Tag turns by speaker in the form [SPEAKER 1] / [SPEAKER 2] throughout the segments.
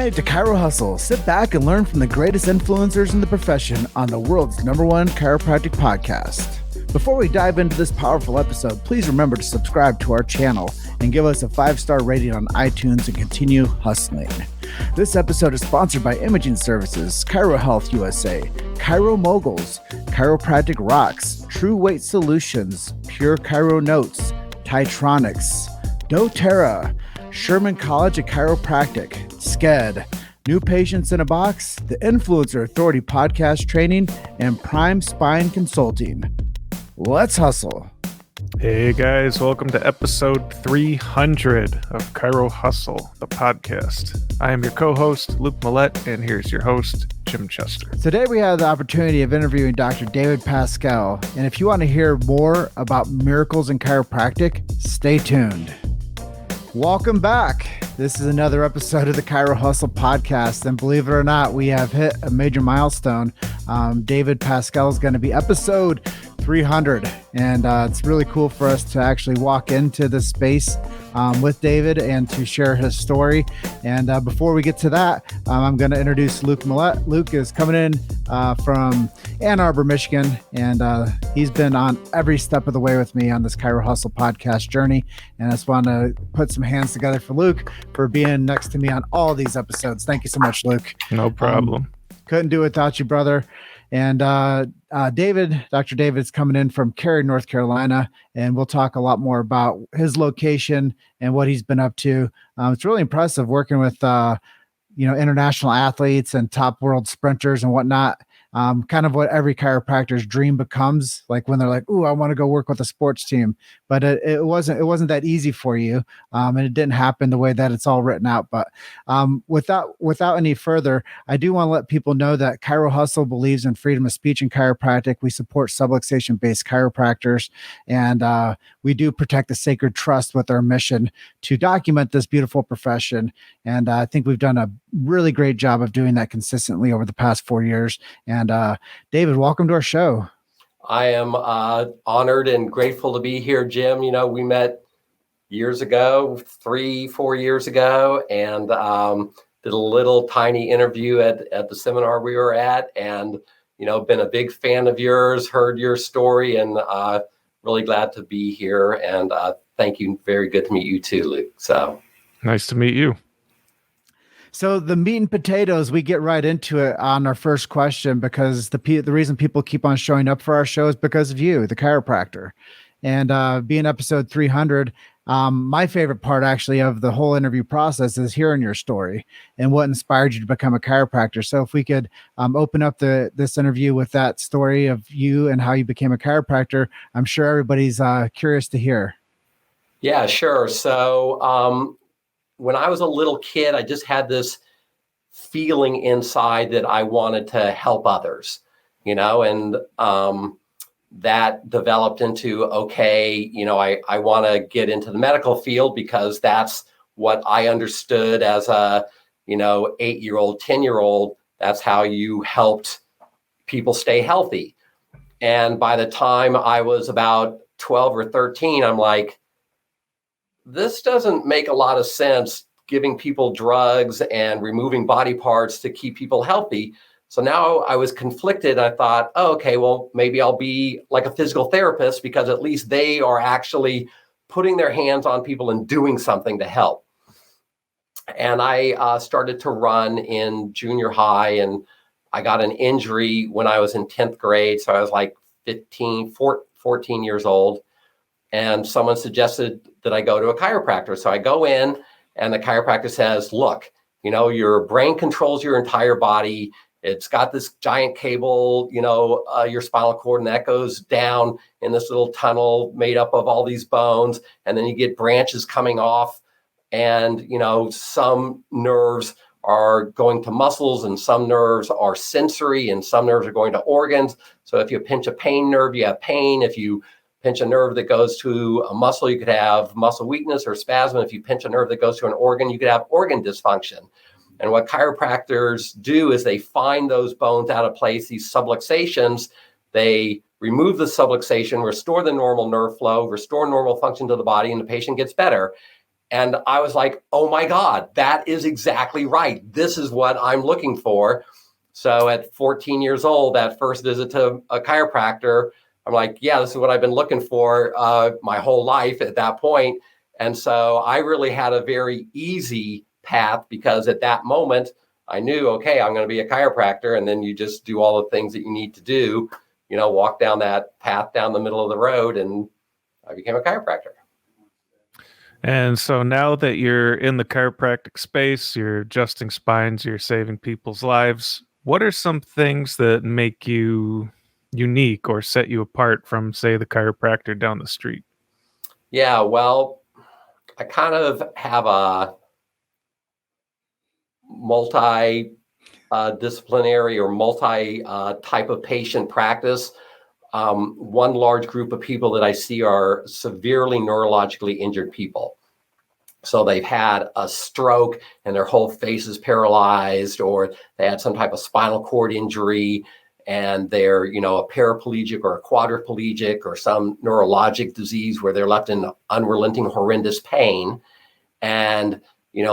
[SPEAKER 1] made it to Chiro Hustle. Sit back and learn from the greatest influencers in the profession on the world's #1 chiropractic podcast. Before we dive into this powerful episode, please remember to subscribe to our channel and give us a 5-star rating on iTunes and continue hustling. This episode is sponsored by Imaging Services, Chiro Health USA, Chiro Moguls, Chiropractic Rocks, True Weight Solutions, Pure Chiro Notes, Titronics, doTERRA, Sherman College of Chiropractic, SCED, New Patients in a Box, the Influencer Authority Podcast Training, and Prime Spine Consulting. Let's hustle.
[SPEAKER 2] Hey guys, welcome to episode 300 of Chiro Hustle, the podcast. I am your co-host, Luke Millette, and here's your host, Jim Chester.
[SPEAKER 1] Today we have the opportunity of interviewing Dr. David Pascal, and if you want to hear more about miracles in chiropractic, stay tuned. Welcome back. This is another episode of the Chiro Hustle podcast, and believe it or not, we have hit a major milestone. David Pascal is going to be episode 300, and it's really cool for us to actually walk into this space with David and to share his story. And before we get to that, I'm going to introduce Luke Millette. Luke is coming in from Ann Arbor, Michigan, and he's been on every step of the way with me on this Chiro Hustle podcast journey. And I just want to put some hands together for Luke for being next to me on all these episodes. Thank you so much, Luke.
[SPEAKER 2] No problem.
[SPEAKER 1] Couldn't do it without you, brother. And Dr. David's coming in from Cary, North Carolina, and we'll talk a lot more about his location and what he's been up to. It's really impressive working with, international athletes and top world sprinters and whatnot. Kind of what every chiropractor's dream becomes, like when they're like, "Ooh, I want to go work with a sports team," but it wasn't that easy for you, and it didn't happen the way that it's all written out. But without any further, I do want to let people know that Chiro Hustle believes in freedom of speech in chiropractic. We support subluxation-based chiropractors, and we do protect the sacred trust with our mission to document this beautiful profession. And I think we've done a really great job of doing that consistently over the past 4 years. And David, welcome to our show.
[SPEAKER 3] I am honored and grateful to be here, Jim. You know, we met years ago, 3-4 years ago, and did a little tiny interview at the seminar we were at, and, been a big fan of yours, heard your story, and really glad to be here. And thank you. Very good to meet you too, Luke. So
[SPEAKER 2] Nice to meet you.
[SPEAKER 1] So the meat and potatoes, we get right into it on our first question, because the reason people keep on showing up for our show is because of you, the chiropractor. And being episode 300, my favorite part actually of the whole interview process is hearing your story and what inspired you to become a chiropractor. So if we could open up this interview with that story of you and how you became a chiropractor, I'm sure everybody's curious to hear.
[SPEAKER 3] Yeah, sure. So when I was a little kid, I just had this feeling inside that I wanted to help others, and that developed into, okay, I want to get into the medical field because that's what I understood as a, 8-year-old, 10-year-old. That's how you helped people stay healthy. And by the time I was about 12 or 13, I'm like, this doesn't make a lot of sense, giving people drugs and removing body parts to keep people healthy. So now I was conflicted. I thought, oh, okay, well, maybe I'll be like a physical therapist, because at least they are actually putting their hands on people and doing something to help. And I started to run in junior high, and I got an injury when I was in 10th grade. So I was like 14 years old. And someone suggested that I go to a chiropractor. So I go in, and the chiropractor says, look, your brain controls your entire body. It's got this giant cable, your spinal cord, and that goes down in this little tunnel made up of all these bones. And then you get branches coming off, and, some nerves are going to muscles, and some nerves are sensory, and some nerves are going to organs. So if you pinch a pain nerve, you have pain. If you pinch a nerve that goes to a muscle, you could have muscle weakness or spasm. If you pinch a nerve that goes to an organ, you could have organ dysfunction. And what chiropractors do is they find those bones out of place, these subluxations. They remove the subluxation, restore the normal nerve flow, restore normal function to the body, and the patient gets better. And I was like, oh my God, that is exactly right. This is what I'm looking for. So at 14 years old, that first visit to a chiropractor, I'm like, yeah, this is what I've been looking for my whole life at that point. And so I really had a very easy path, because at that moment I knew, okay, I'm going to be a chiropractor. And then you just do all the things that you need to do, walk down that path down the middle of the road, and I became a chiropractor.
[SPEAKER 2] And so now that you're in the chiropractic space, you're adjusting spines, you're saving people's lives, what are some things that make you unique or set you apart from, say, the chiropractor down the street?
[SPEAKER 3] Yeah, well, I kind of have a multi-disciplinary or multi type of patient practice. One large group of people that I see are severely neurologically injured people. So they've had a stroke and their whole face is paralyzed, or they had some type of spinal cord injury and they're, a paraplegic or a quadriplegic or some neurologic disease where they're left in unrelenting, horrendous pain. And,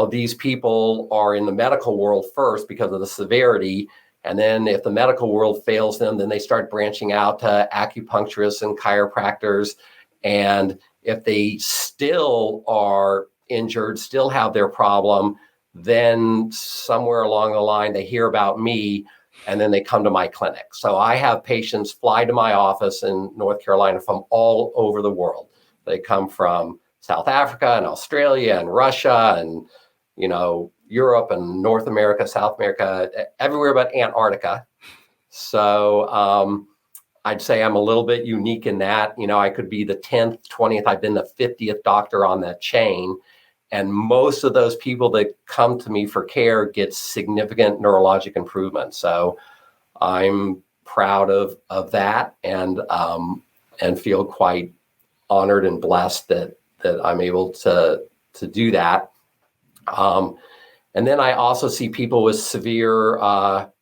[SPEAKER 3] these people are in the medical world first because of the severity. And then if the medical world fails them, then they start branching out to acupuncturists and chiropractors. And if they still are injured, still have their problem, then somewhere along the line, they hear about me and then they come to my clinic. So I have patients fly to my office in North Carolina from all over the world. They come from South Africa and Australia and Russia and, Europe and North America, South America, everywhere but Antarctica. So I'd say I'm a little bit unique in that, I could be the 10th, 20th, I've been the 50th doctor on that chain. And most of those people that come to me for care get significant neurologic improvement. So I'm proud of that and feel quite honored and blessed that I'm able to do that. And then I also see people with severe,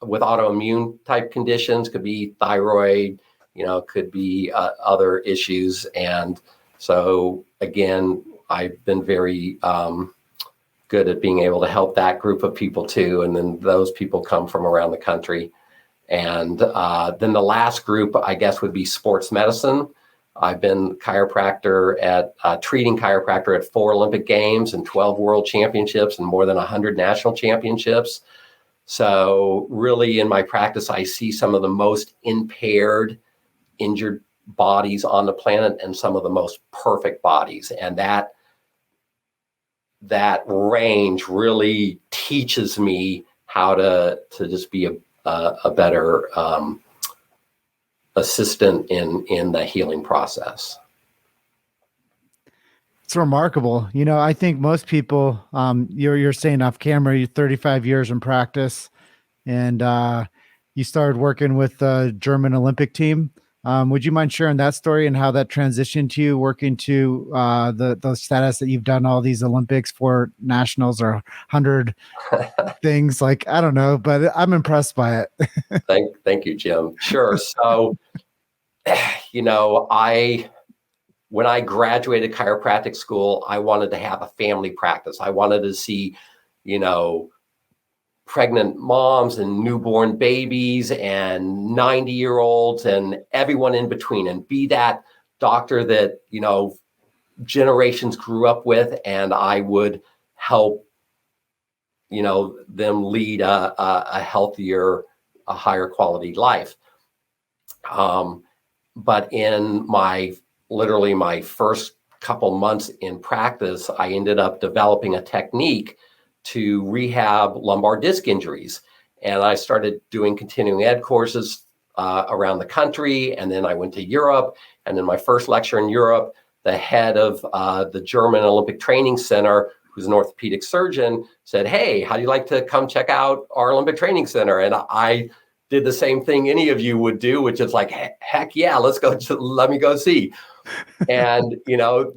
[SPEAKER 3] with autoimmune type conditions, could be thyroid, could be other issues. And so again, I've been very good at being able to help that group of people too. And then those people come from around the country. And then the last group, I guess, would be sports medicine. I've been treating chiropractor at 4 Olympic Games and 12 World Championships and more than 100 national championships. So really in my practice, I see some of the most impaired, injured bodies on the planet and some of the most perfect bodies. And that range really teaches me how to just be a better assistant in the healing process.
[SPEAKER 1] It's remarkable. I think most people, you're saying off camera, you're 35 years in practice and you started working with the German Olympic team. Would you mind sharing that story and how that transitioned to you working to the status that you've done all these Olympics for nationals or 100 things? Like, I don't know, but I'm impressed by it.
[SPEAKER 3] Thank you, Jim. Sure. So, when I graduated chiropractic school, I wanted to have a family practice. I wanted to see, pregnant moms and newborn babies and 90-year-olds and everyone in between and be that doctor that, generations grew up with, and I would help, them lead a healthier, a higher quality life. But in literally my first couple months in practice, I ended up developing a technique to rehab lumbar disc injuries. And I started doing continuing ed courses around the country. And then I went to Europe. And in my first lecture in Europe, the head of the German Olympic Training Center, who's an orthopedic surgeon, said, "Hey, how do you like to come check out our Olympic Training Center?" And I did the same thing any of you would do, which is like, heck yeah, let me go see. And,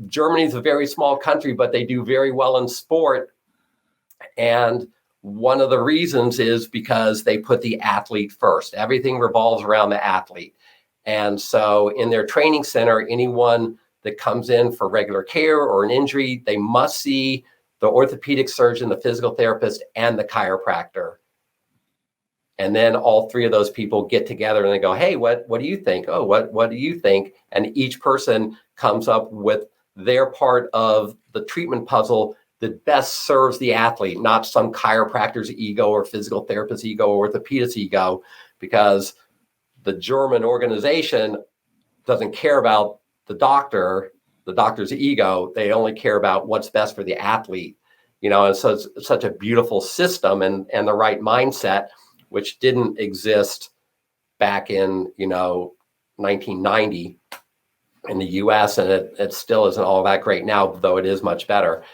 [SPEAKER 3] Germany is a very small country, but they do very well in sport. And one of the reasons is because they put the athlete first. Everything revolves around the athlete. And so in their training center, anyone that comes in for regular care or an injury, they must see the orthopedic surgeon, the physical therapist, and the chiropractor. And then all three of those people get together and they go, hey, what do you think? Oh, what do you think? And each person comes up with their part of the treatment puzzle that best serves the athlete, not some chiropractor's ego or physical therapist's ego or orthopedist's ego, because the German organization doesn't care about the doctor's ego. They only care about what's best for the athlete, and so it's such a beautiful system and the right mindset, which didn't exist back in, 1990 in the US, and it still isn't all that great now, though it is much better.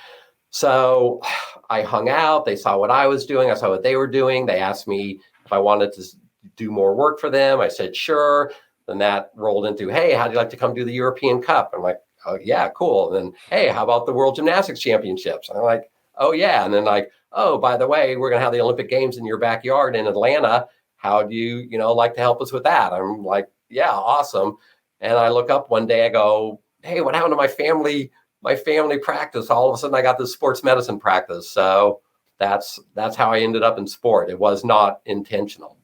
[SPEAKER 3] So I hung out, they saw what I was doing, I saw what they were doing. They asked me if I wanted to do more work for them. I said, sure. Then that rolled into, hey, how'd you like to come do the European Cup? I'm like, oh yeah, cool. And then, hey, how about the World Gymnastics Championships? And I'm like, oh yeah. And then like, oh, by the way, we're going to have the Olympic Games in your backyard in Atlanta. How do you, like to help us with that? I'm like, yeah, awesome. And I look up one day, I go, hey, what happened to my family practice? All of a sudden I got this sports medicine practice. So that's how I ended up in sport. It was not intentional.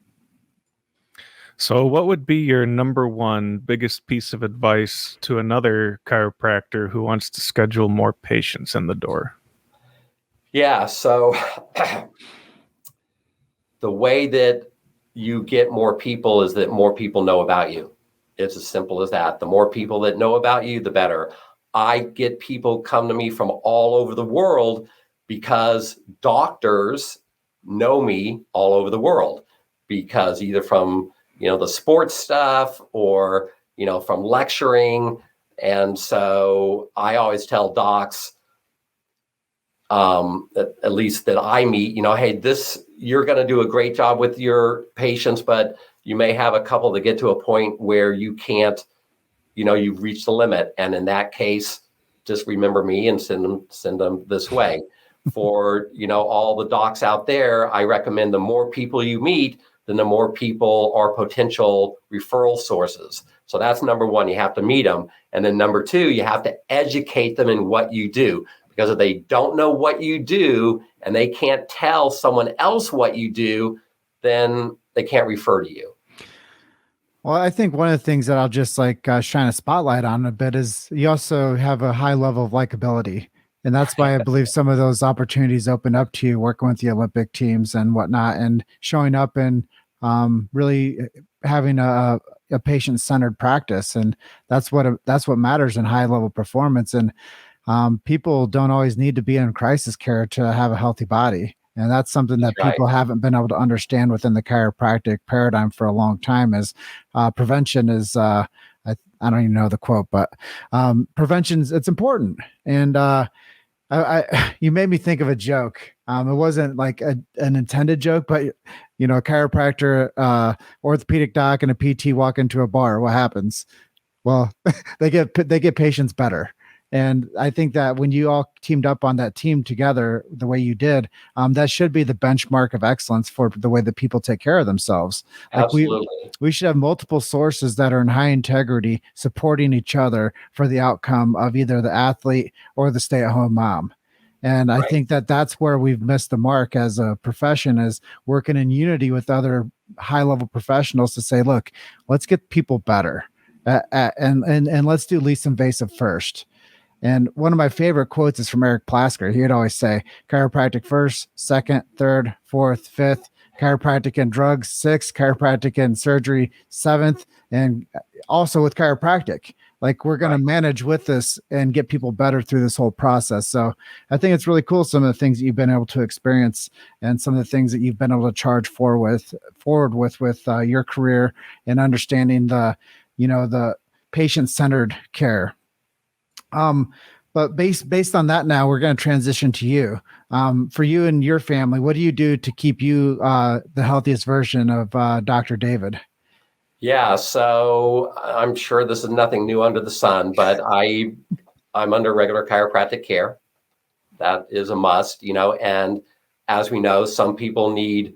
[SPEAKER 2] So what would be your number one biggest piece of advice to another chiropractor who wants to schedule more patients in the door?
[SPEAKER 3] Yeah. So the way that you get more people is that more people know about you. It's as simple as that. The more people that know about you, the better. I get people come to me from all over the world because doctors know me all over the world, because either from, the sports stuff or, from lecturing. And so I always tell docs, at least that I meet, hey, you're going to do a great job with your patients, but you may have a couple that get to a point where you can't, you've reached the limit. And in that case, just remember me and send them this way. For, all the docs out there, I recommend the more people you meet, then the more people are potential referral sources. So that's number one, you have to meet them. And then number two, you have to educate them in what you do. Because if they don't know what you do and they can't tell someone else what you do, then they can't refer to you.
[SPEAKER 1] Well, I think one of the things that I'll just shine a spotlight on a bit is you also have a high level of likability. And that's why I believe some of those opportunities open up to you working with the Olympic teams and whatnot, and showing up and really having a patient-centered practice. And that's what matters in high level performance. And people don't always need to be in crisis care to have a healtty body. And that's something that people haven't been able to understand within the chiropractic paradigm for a long time, is prevention is, I don't even know the quote, but it's important. And you made me think of a joke. It wasn't like an intended joke, but a chiropractor, orthopedic doc, and a PT walk into a bar. What happens? Well, they get patients better. And I think that when you all teamed up on that team together the way you did, that should be the benchmark of excellence for the way that people take care of themselves.
[SPEAKER 3] Absolutely.
[SPEAKER 1] We should have multiple sources that are in high integrity supporting each other for the outcome of either the athlete or the stay-at-home mom. And I think that that's where we've missed the mark as a profession, is working in unity with other high-level professionals to say, look, let's get people better and let's do least invasive first. And one of my favorite quotes is from Eric Plasker. He'd always say, chiropractic first, second, third, fourth, fifth, chiropractic and drugs, sixth, chiropractic and surgery, seventh, and also with chiropractic. Like, we're going to manage with this and get people better through this whole process. So I think it's really cool, some of the things that you've been able to experience and some of the things that you've been able to charge forward with your career, and understanding the patient-centered care. But based on that, now we're going to transition to you. For you and your family, what do you do to keep you the healthiest version of Dr. David?
[SPEAKER 3] Yeah, so I'm sure this is nothing new under the sun, but I'm under regular chiropractic care. That is a must, and as we know, some people need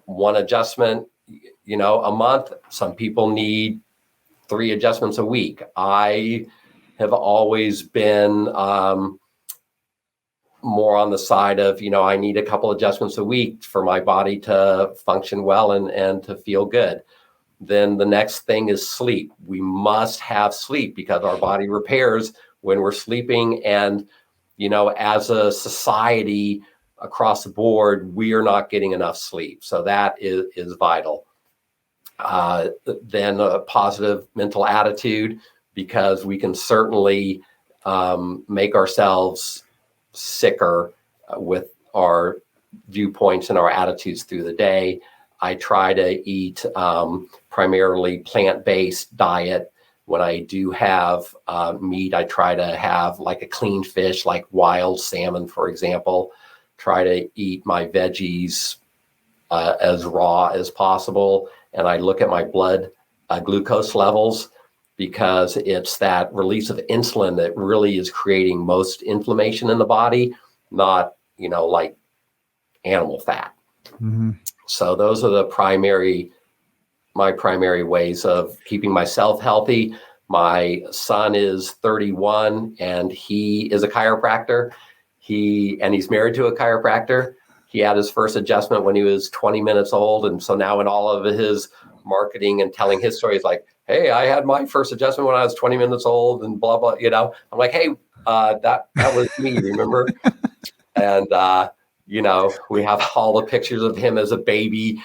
[SPEAKER 3] one adjustment, a month. Some people need 3 adjustments a week. I have always been more on the side of, I need a couple adjustments a week for my body to function well and to feel good. Then the next thing is sleep. We must have sleep because our body repairs when we're sleeping. And, as a society across the board, we are not getting enough sleep. So that is vital. Then a positive mental attitude, because we can certainly make ourselves sicker with our viewpoints and our attitudes through the day. I try to eat primarily plant-based diet. When I do have meat, I try to have like a clean fish, like wild salmon, for example. Try to eat my veggies as raw as possible. And I look at my blood glucose levels, because it's that release of insulin that really is creating most inflammation in the body, not, like animal fat.
[SPEAKER 1] Mm-hmm.
[SPEAKER 3] So those are my primary ways of keeping myself healthy. My son is 31 and he is a chiropractor. He's married to a chiropractor. He had his first adjustment when he was 20 minutes old. And so now in all of his marketing and telling his stories, like, hey, I had my first adjustment when I was 20 minutes old and blah, blah, I'm like, hey, that was me, remember? And, we have all the pictures of him as a baby,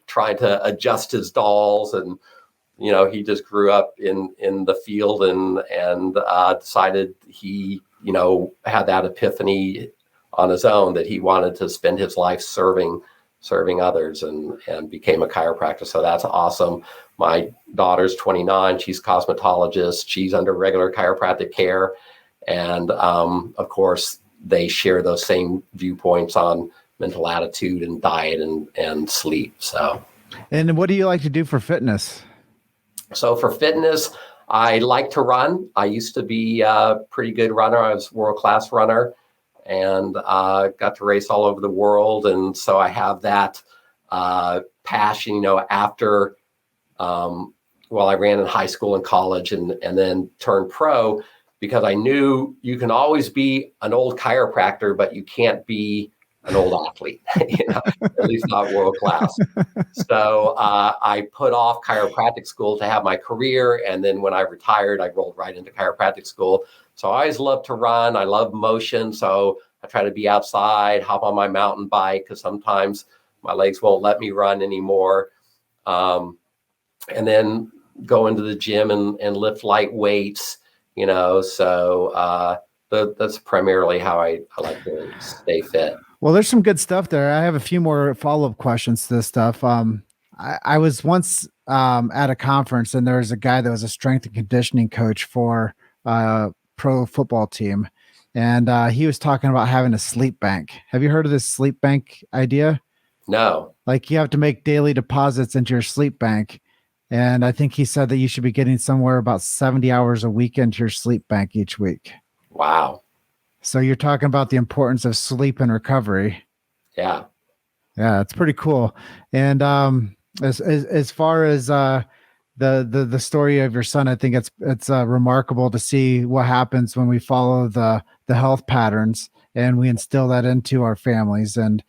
[SPEAKER 3] trying to adjust his dolls. And, he just grew up in the field and decided he, had that epiphany on his own that he wanted to spend his life serving others and became a chiropractor. So that's awesome. My daughter's 29. She's a cosmetologist. She's under regular chiropractic care. And of course, they share those same viewpoints on mental attitude and diet and sleep. So.
[SPEAKER 1] And what do you like to do for fitness?
[SPEAKER 3] So for fitness, I like to run. I used to be a pretty good runner. I was a world-class runner and got to race all over the world. And so I have that passion, after, I ran in high school and college and then turned pro, because I knew you can always be an old chiropractor, but you can't be an old athlete, at least not world class. So I put off chiropractic school to have my career. And then when I retired, I rolled right into chiropractic school. So I always loved to run. I love motion. So I try to be outside, hop on my mountain bike, because sometimes my legs won't let me run anymore. And then go into the gym and lift light weights, so that's primarily how I like to stay fit.
[SPEAKER 1] Well, there's some good stuff there. I have a few more follow-up questions to this stuff. I was once at a conference, and there was a guy that was a strength and conditioning coach for a pro football team. And he was talking about having a sleep bank. Have you heard of this sleep bank idea?
[SPEAKER 3] No.
[SPEAKER 1] Like you have to make daily deposits into your sleep bank. And I think he said that you should be getting somewhere about 70 hours a week into your sleep bank each week.
[SPEAKER 3] Wow. So
[SPEAKER 1] you're talking about the importance of sleep and recovery.
[SPEAKER 3] Yeah.
[SPEAKER 1] Yeah, it's pretty cool. And as far as the story of your son, I think it's remarkable to see what happens when we follow the health patterns and we instill that into our families. And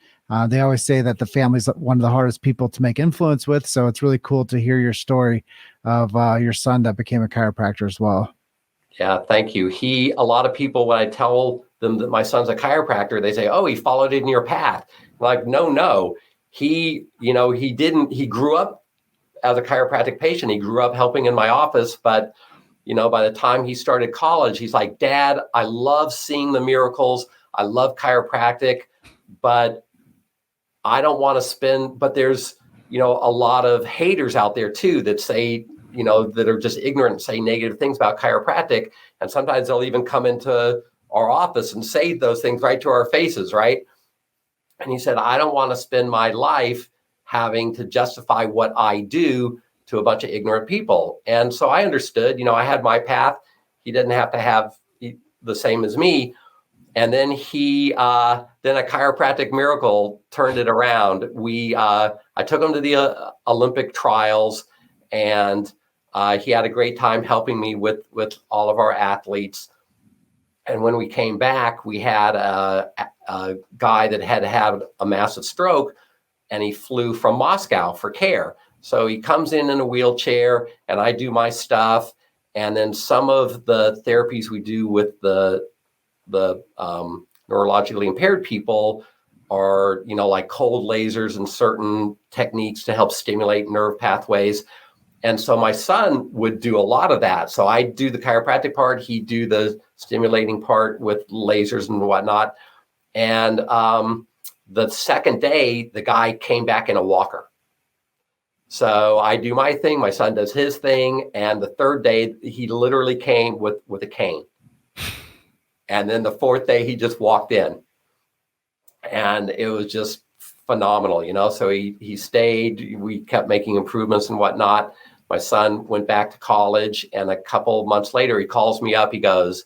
[SPEAKER 1] they always say that the family's one of the hardest people to make influence with. So it's really cool to hear your story of your son that became a chiropractor as well.
[SPEAKER 3] Yeah, thank you. A lot of people, when I tell them that my son's a chiropractor, they say, "Oh, he followed in your path." I'm like, no, he didn't. He grew up as a chiropractic patient. He grew up helping in my office, but by the time he started college, he's like, "Dad, I love seeing the miracles. I love chiropractic, but I don't want to spend." But there's a lot of haters out there too that say, that are just ignorant and say negative things about chiropractic. And sometimes they'll even come into our office and say those things right to our faces, right? And he said, "I don't want to spend my life having to justify what I do to a bunch of ignorant people." And so I understood, I had my path. He didn't have to have the same as me. And then then a chiropractic miracle turned it around. I took him to the Olympic trials, and He had a great time helping me with all of our athletes. And when we came back, we had a guy that had had a massive stroke, and he flew from Moscow for care. So he comes in a wheelchair, and I do my stuff. And then some of the therapies we do with the neurologically impaired people are, like cold lasers and certain techniques to help stimulate nerve pathways. And so my son would do a lot of that. So I do the chiropractic part, he'd do the stimulating part with lasers and whatnot. And the second day, the guy came back in a walker. So I do my thing, my son does his thing. And the third day, he literally came with a cane. And then the fourth day, he just walked in. And it was just phenomenal, So he stayed, we kept making improvements and whatnot. My son went back to college, and a couple of months later, he calls me up. He goes,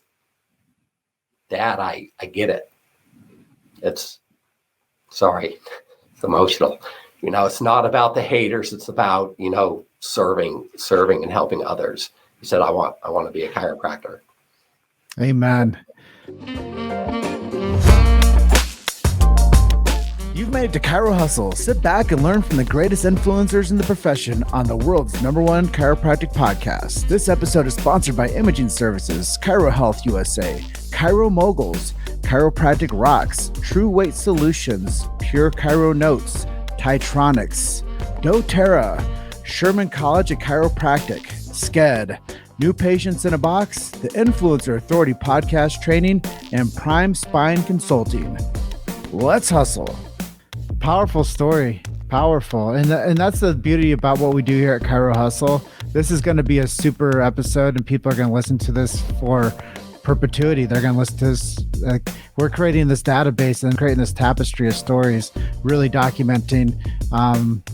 [SPEAKER 3] "Dad, I get it. It's emotional. It's not about the haters. It's about, serving and helping others." He said, I want to be a chiropractor."
[SPEAKER 1] Amen. You've made it to Chiro Hustle. Sit back and learn from the greatest influencers in the profession on the world's #1 chiropractic podcast. This episode is sponsored by Imaging Services, Chiro Health USA, Chiro Moguls, Chiropractic Rocks, True Weight Solutions, Pure Chiro Notes, Titronics, doTERRA, Sherman College of Chiropractic, Sked, New Patients in a Box, the Influencer Authority Podcast Training, and Prime Spine Consulting. Let's hustle. Powerful story. Powerful. And that's the beauty about what we do here at Chiro Hustle. This is going to be a super episode, and people are going to listen to this for perpetuity. They're going to listen to this. We're creating this database and creating this tapestry of stories, really documenting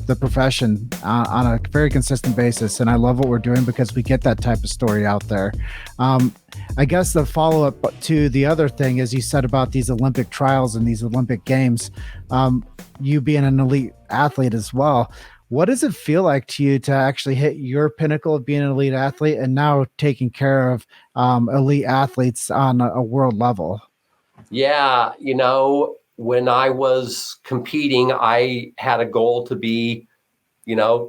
[SPEAKER 1] the profession on a very consistent basis. And I love what we're doing because we get that type of story out there. I guess the follow-up to the other thing is you said about these Olympic trials and these Olympic games, you being an elite athlete as well. What does it feel like to you to actually hit your pinnacle of being an elite athlete and now taking care of elite athletes on a world level?
[SPEAKER 3] Yeah. When I was competing, I had a goal to be,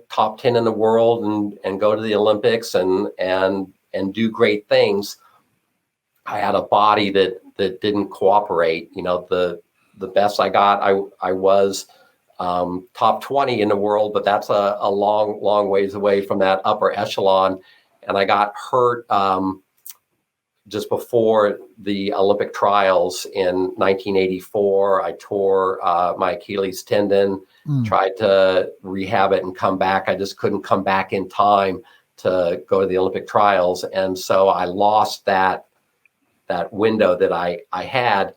[SPEAKER 3] top 10 in the world and go to the Olympics and do great things. I had a body that didn't cooperate. The best I got, I was top 20 in the world, but that's a long ways away from that upper echelon. And I got hurt just before the Olympic trials in 1984. I tore my Achilles tendon, tried to rehab it and come back. I just couldn't come back in time to go to the Olympic trials. And so I lost that window that I had.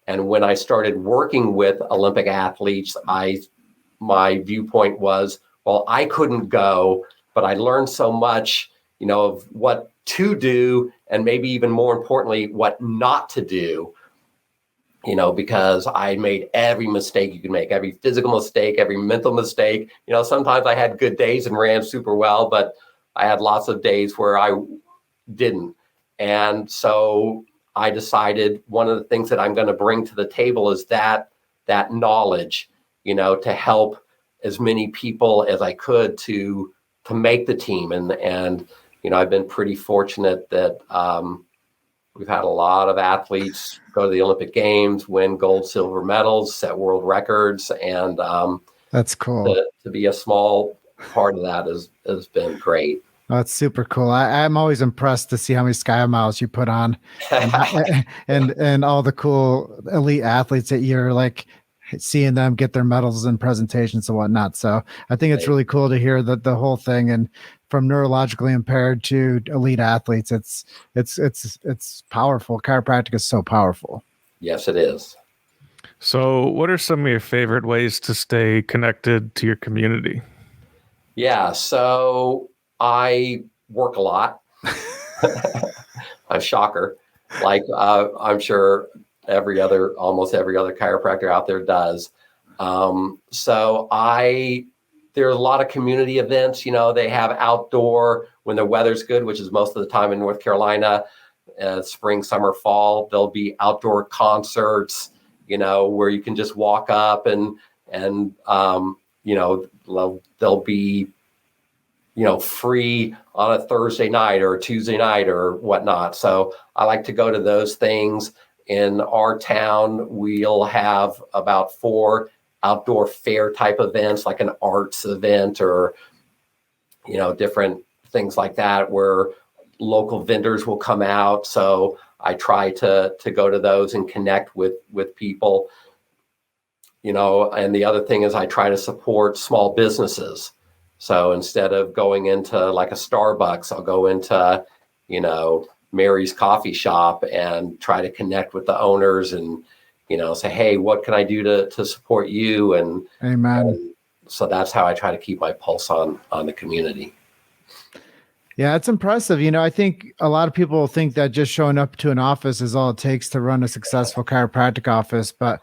[SPEAKER 3] And when I started working with Olympic athletes, my viewpoint was, well, I couldn't go, but I learned so much, of what to do, and maybe even more importantly, what not to do, because I made every mistake you could make, every physical mistake, every mental mistake. Sometimes I had good days and ran super well, but I had lots of days where I didn't. And so I decided one of the things that I'm going to bring to the table is that knowledge, to help as many people as I could to make the team. And I've been pretty fortunate that we've had a lot of athletes go to the Olympic Games, win gold, silver medals, set world records. And
[SPEAKER 1] that's cool.
[SPEAKER 3] To be a small part of that has been great.
[SPEAKER 1] Oh, that's super cool. I'm always impressed to see how many sky miles you put on and all the cool elite athletes that you're like seeing them get their medals and presentations and whatnot. So I think it's really cool to hear that the whole thing, and from neurologically impaired to elite athletes, it's powerful. Chiropractic is so powerful.
[SPEAKER 3] Yes, it is.
[SPEAKER 2] So what are some of your favorite ways to stay connected to your community?
[SPEAKER 3] Yeah. So I work a lot. I'm shocker. Like I'm sure almost every other chiropractor out there does. So there's a lot of community events. They have outdoor when the weather's good, which is most of the time in North Carolina, spring, summer, fall, there'll be outdoor concerts, where you can just walk up and they'll be, free on a Thursday night or a Tuesday night or whatnot. So I like to go to those things. In our town, we'll have about 4 outdoor fair type events, like an arts event or, different things like that, where local vendors will come out. So I try to go to those and connect with people, and the other thing is I try to support small businesses. So instead of going into like a Starbucks, I'll go into, Mary's coffee shop and try to connect with the owners and, say, hey, what can I do to support you? And,
[SPEAKER 1] Amen.
[SPEAKER 3] So that's how I try to keep my pulse on the community.
[SPEAKER 1] Yeah, it's impressive. I think a lot of people think that just showing up to an office is all it takes to run a successful chiropractic office. But,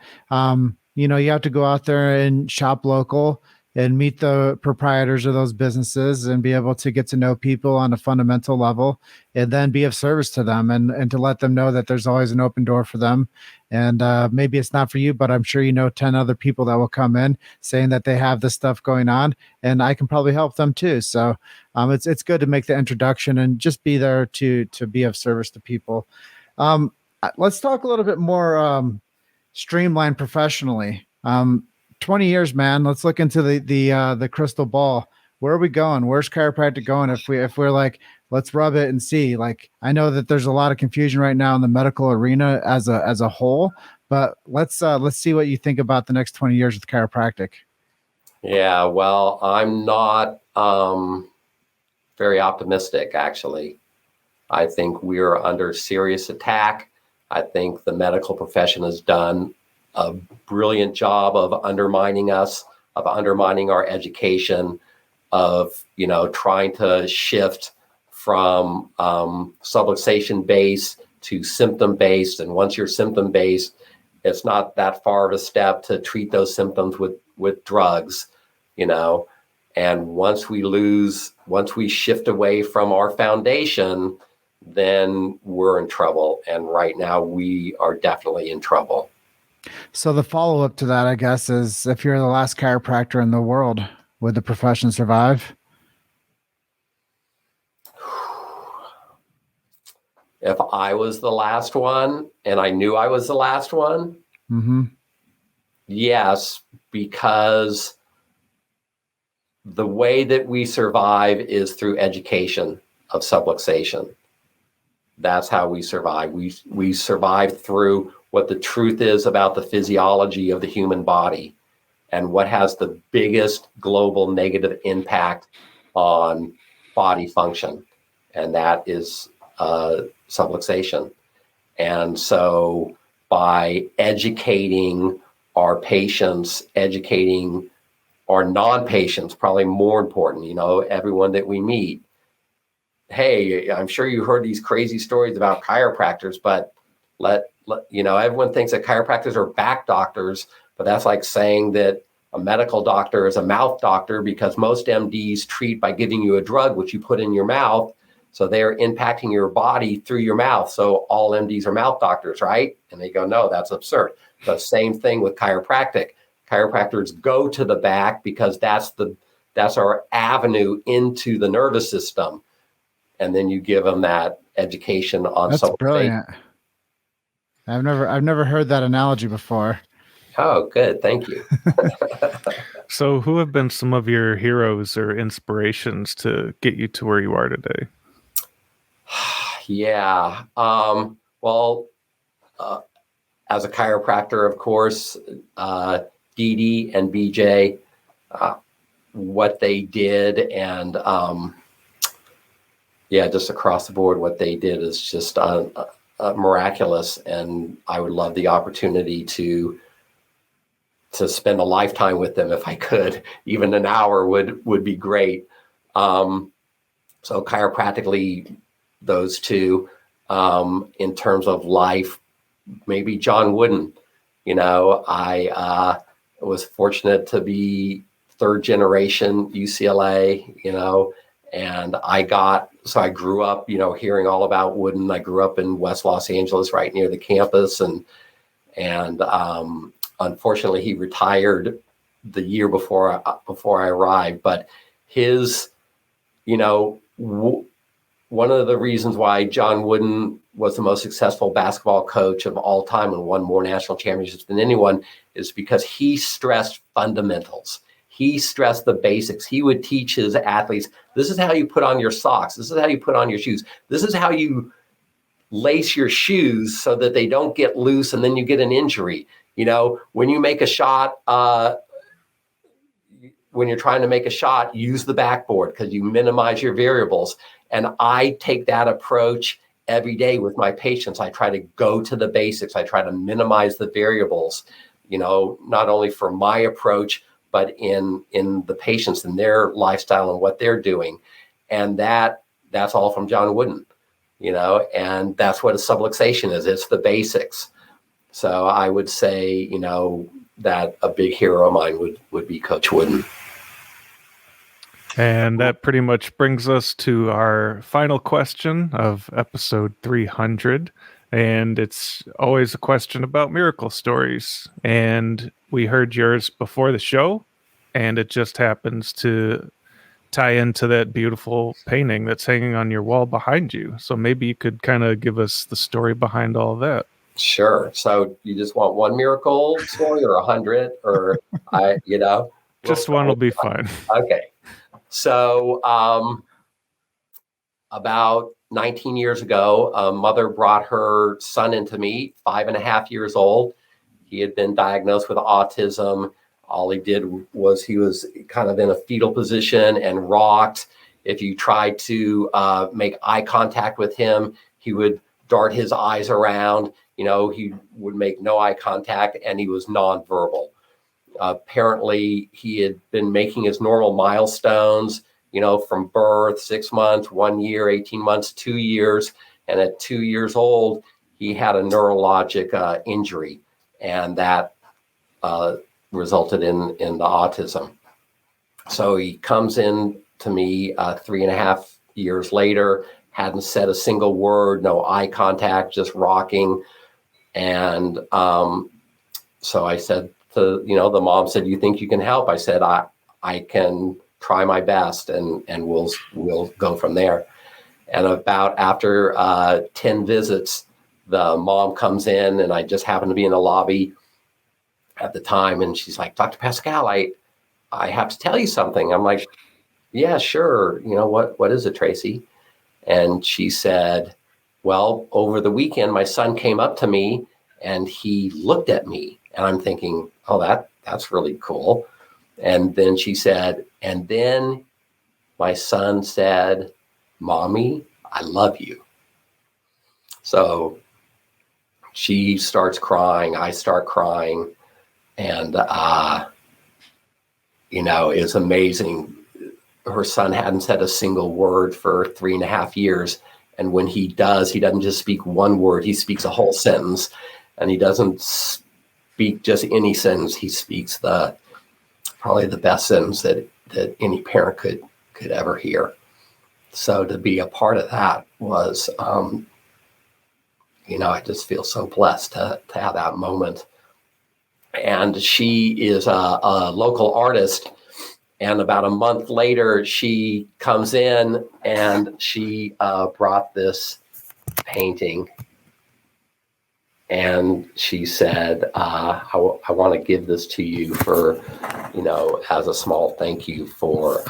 [SPEAKER 1] you have to go out there and shop local and meet the proprietors of those businesses and be able to get to know people on a fundamental level and then be of service to them and to let them know that there's always an open door for them. And maybe it's not for you, but I'm sure 10 other people that will come in saying that they have this stuff going on and I can probably help them too. So it's good to make the introduction and just be there to be of service to people. Let's talk a little bit more streamlined professionally. 20 years, man. Let's look into the crystal ball. Where are we going? Where's chiropractic going? If we're like, let's rub it and see. Like, I know that there's a lot of confusion right now in the medical arena as a whole, but let's see what you think about the next 20 years with chiropractic.
[SPEAKER 3] Yeah, well, I'm not very optimistic, actually. I think we're under serious attack. I think the medical profession has done a brilliant job of undermining us, of undermining our education, of, trying to shift from subluxation-based to symptom-based. And once you're symptom-based, it's not that far of a step to treat those symptoms with drugs, And once we shift away from our foundation, then we're in trouble. And right now we are definitely in trouble.
[SPEAKER 1] So the follow-up to that, I guess, is if you're the last chiropractor in the world, would the profession survive?
[SPEAKER 3] If I was the last one and I knew I was the last one, yes, because the way that we survive is through education of subluxation. That's how we survive. We survive through what the truth is about the physiology of the human body and what has the biggest global negative impact on body function. And that is subluxation. And so by educating our patients, educating our non-patients, probably more important, everyone that we meet. Hey, I'm sure you heard these crazy stories about chiropractors, but everyone thinks that chiropractors are back doctors, but that's like saying that a medical doctor is a mouth doctor, because most MDs treat by giving you a drug, which you put in your mouth. So they're impacting your body through your mouth. So all MDs are mouth doctors, right? And they go, no, that's absurd. The same thing with chiropractic. Chiropractors go to the back because that's our avenue into the nervous system. And then you give them that education on
[SPEAKER 1] That's brilliant. I've never heard that analogy before.
[SPEAKER 3] Oh, good. Thank you.
[SPEAKER 2] So who have been some of your heroes or inspirations to get you to where you are today?
[SPEAKER 3] Yeah. As a chiropractor, of course, Dee Dee and BJ, what they did, and just across the board, what they did is just miraculous. And I would love the opportunity to spend a lifetime with them if I could. Even an hour would be great. So chiropractically, those two. In terms of life, maybe John Wooden. I was fortunate to be third generation UCLA, And I grew up, hearing all about Wooden. I grew up in West Los Angeles, right near the campus. And unfortunately, he retired the year before I arrived. But his, one of the reasons why John Wooden was the most successful basketball coach of all time and won more national championships than anyone is because he stressed fundamentals. He stressed the basics. He would teach his athletes, this is how you put on your socks. This is how you put on your shoes. This is how you lace your shoes so that they don't get loose and then you get an injury. When you make a shot, when you're trying to make a shot, use the backboard because you minimize your variables. And I take that approach every day with my patients. I try to go to the basics. I try to minimize the variables, not only for my approach, but in the patients and their lifestyle and what they're doing. And that's all from John Wooden, and that's what a subluxation is. It's the basics. So I would say, that a big hero of mine would be Coach Wooden.
[SPEAKER 2] And that pretty much brings us to our final question of episode 300. And it's always a question about miracle stories. And we heard yours before the show, and it just happens to tie into that beautiful painting that's hanging on your wall behind you. So maybe you could kind of give us the story behind all that.
[SPEAKER 3] Sure. So you just want one miracle story or 100 or
[SPEAKER 2] Just one will be fine.
[SPEAKER 3] Okay. So about 19 years ago, a mother brought her son into me, 5.5 years old. He had been diagnosed with autism. All he did was he was kind of in a fetal position and rocked. If you tried to make eye contact with him, he would dart his eyes around. He would make no eye contact, and he was nonverbal. Apparently, he had been making his normal milestones, from birth, 6 months, 1 year, 18 months, 2 years. And at 2 years old, he had a neurologic injury, and that resulted in the autism. So he comes in to me 3.5 years later, hadn't said a single word, no eye contact, just rocking. And so I said to, the mom said, "You think you can help?" I said, I can try my best, and we'll go from there. And about after 10 visits, the mom comes in, and I just happened to be in the lobby at the time, and she's like, "Dr. Pascal, I have to tell you something." I'm like, "Yeah, sure. What is it, Tracy?" And she said, "Well, over the weekend, my son came up to me and he looked at me." And I'm thinking, "Oh, that's really cool." And then she said, "And then my son said, 'Mommy, I love you.'" So she starts crying. I start crying. And, it's amazing. Her son hadn't said a single word for 3.5 years. And when he does, he doesn't just speak one word. He speaks a whole sentence. And he doesn't speak just any sentence. He speaks probably the best sentence that any parent could ever hear. So to be a part of that was, I just feel so blessed to have that moment. And she is a local artist. And about a month later, she comes in and she brought this painting. And she said, I want to give this to you for, as a small thank you for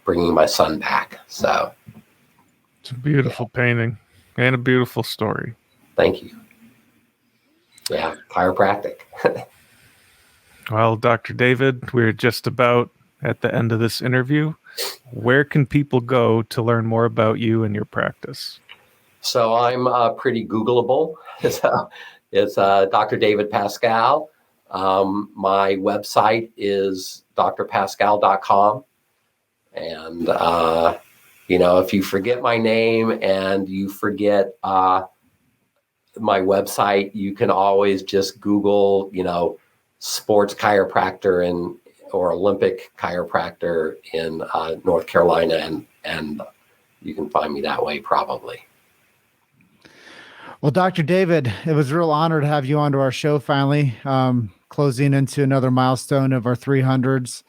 [SPEAKER 3] bringing my son back. So
[SPEAKER 2] it's a beautiful painting and a beautiful story.
[SPEAKER 3] Thank you. Yeah, chiropractic.
[SPEAKER 2] Well, Dr. David, we're just about at the end of this interview. Where can people go to learn more about you and your practice?
[SPEAKER 3] So I'm pretty Googleable. It's Dr. David Pascal. My website is drpascal.com. And, if you forget my name and you forget my website, you can always just Google, sports chiropractor or Olympic chiropractor in North Carolina, and you can find me that way probably.
[SPEAKER 1] Well, Dr. David, it was a real honor to have you onto our show finally, closing into another milestone of our 300s.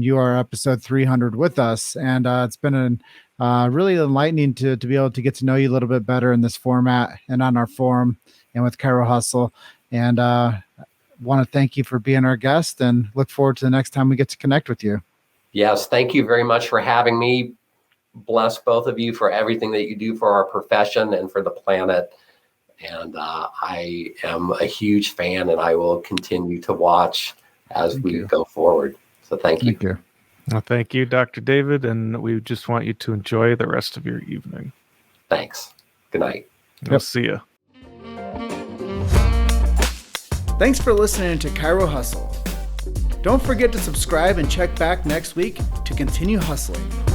[SPEAKER 1] You are episode 300 with us, and it's been really enlightening to be able to get to know you a little bit better in this format and on our forum and with Chiro Hustle. And want to thank you for being our guest and look forward to the next time we get to connect with you.
[SPEAKER 3] Yes, thank you very much for having me. Bless both of you for everything that you do for our profession and for the planet. And I am a huge fan, and I will continue to watch as we go forward. So thank you.
[SPEAKER 1] Thank you.
[SPEAKER 2] Well, thank you, Dr. David, and we just want you to enjoy the rest of your evening.
[SPEAKER 3] Thanks. Good night.
[SPEAKER 2] We'll see you.
[SPEAKER 1] Thanks for listening to Chiro Hustle. Don't forget to subscribe and check back next week to continue hustling.